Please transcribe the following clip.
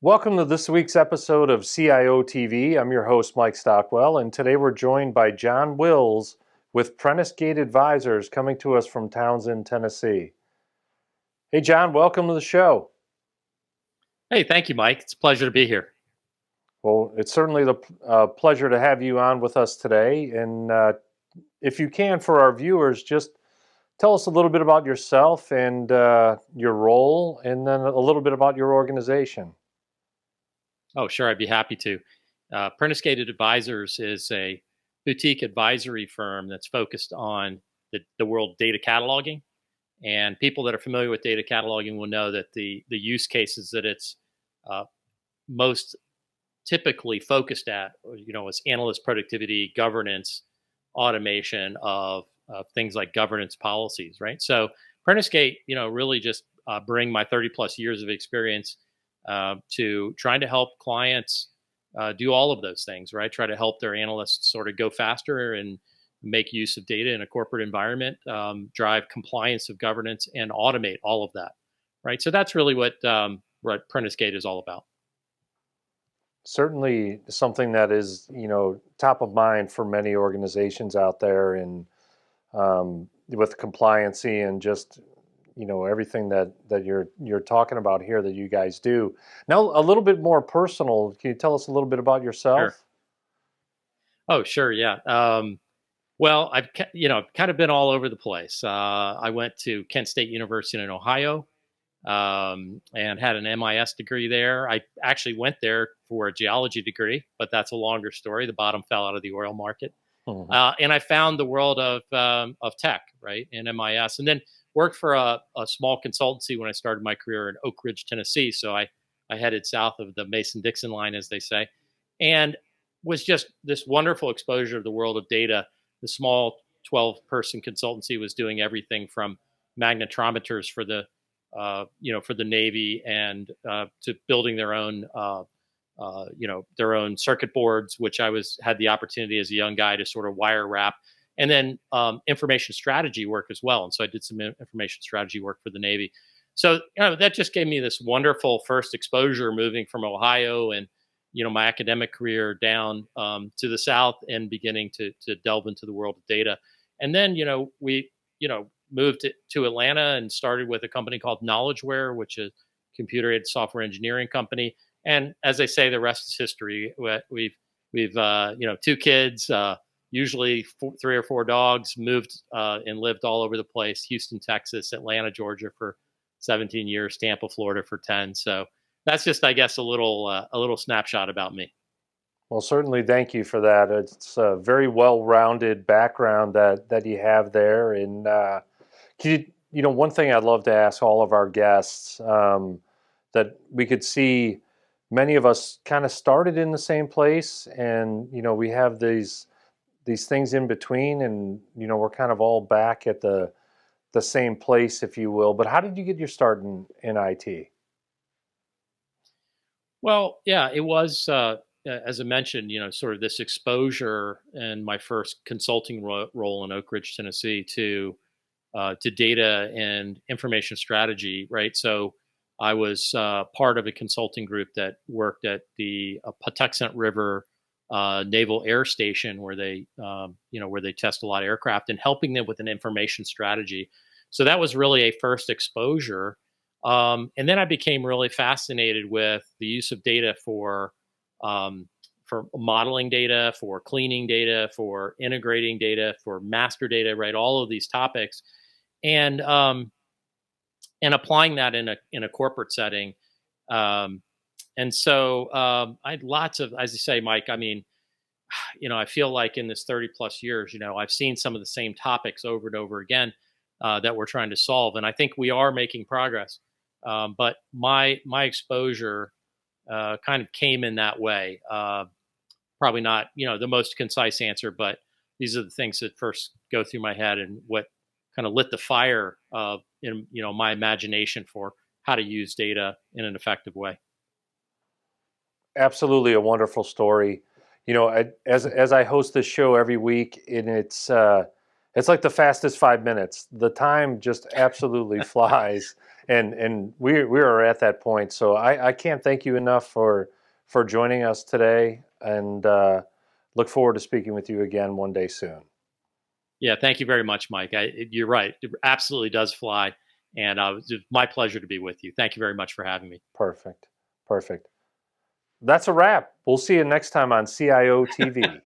Welcome to this week's episode of CIOtv. I'm your host, Mike Stockwell, and today we're joined by John Wills with Prentice Gate Advisors coming to us from Townsend, Tennessee. Hey, John, welcome to the show. Hey, thank you, Mike. It's a pleasure to be here. Well, it's certainly the pleasure to have you on with us today. And if you can, for our viewers, just tell us a little bit about yourself and your role, and then a little bit about your organization. Oh, sure, I'd be happy to. Prentice Gate Advisors is a boutique advisory firm that's focused on the world of data cataloging. And people that are familiar with data cataloging will know that the use cases that it's most typically focused at, is analyst productivity, governance, automation of things like governance policies, right? So Prentice Gate, really just bring my 30 plus years of experience to trying to help clients do all of those things, right? Try to help their analysts sort of go faster and make use of data in a corporate environment, drive compliance of governance, and automate all of that, right? So that's really what Prentice Gate is all about. Certainly something that is, top of mind for many organizations out there, and with compliancy and just, everything that you're talking about here that you guys do. Now, a little bit more personal. Can you tell us a little bit about yourself? Sure. Oh, sure. Yeah. Well, I've kind of been all over the place. I went to Kent State University in Ohio and had an MIS degree there. I actually went there for a geology degree, but that's a longer story. The bottom fell out of the oil market, and I found the world of tech, right, in MIS, and then worked for a small consultancy when I started my career in Oak Ridge, Tennessee. So I headed south of the Mason-Dixon line, as they say, and was just this wonderful exposure to the world of data. The small 12-person consultancy was doing everything from magnetometers for the Navy and to building their own circuit boards, which I had the opportunity as a young guy to sort of wire wrap, and then information strategy work as well. And so I did some information strategy work for the Navy. So that just gave me this wonderful first exposure moving from Ohio and my academic career down to the South and beginning to delve into the world of data. And then, we, moved to Atlanta and started with a company called KnowledgeWare, which is a computer-aided software engineering company. And as I say, the rest is history. We've 2 kids, usually 3 or 4 dogs, moved and lived all over the place: Houston, Texas, Atlanta, Georgia for 17 years, Tampa, Florida for 10. So that's just, I guess, a little snapshot about me. Well, certainly, thank you for that. It's a very well-rounded background that you have there. And can one thing I'd love to ask all of our guests, that we could see many of us kind of started in the same place, and we have these things in between, and we're kind of all back at the same place, if you will. But how did you get your start in IT? Well, yeah, it was, as I mentioned, sort of this exposure in my first consulting role in Oak Ridge, Tennessee, to data and information strategy, right? So I was part of a consulting group that worked at the Patuxent River Naval Air Station, where they test a lot of aircraft, and helping them with an information strategy. So that was really a first exposure. And then I became really fascinated with the use of data for modeling data, for cleaning data, for integrating data, for master data, right? All of these topics, and applying that in a corporate setting. And so I had lots of, as you say, Mike. I mean, I feel like in this 30 plus years, I've seen some of the same topics over and over again that we're trying to solve, and I think we are making progress. But my exposure kind of came in that way. Probably not, the most concise answer, but these are the things that first go through my head, and what kind of lit the fire in my imagination for how to use data in an effective way. Absolutely, a wonderful story. As I host this show every week, and it's like the fastest 5 minutes. The time just absolutely flies. and we are at that point. So I can't thank you enough for joining us today, and look forward to speaking with you again one day soon. Yeah, thank you very much, Mike. You're right. It absolutely does fly. And it's my pleasure to be with you. Thank you very much for having me. Perfect. Perfect. That's a wrap. We'll see you next time on CIOtv.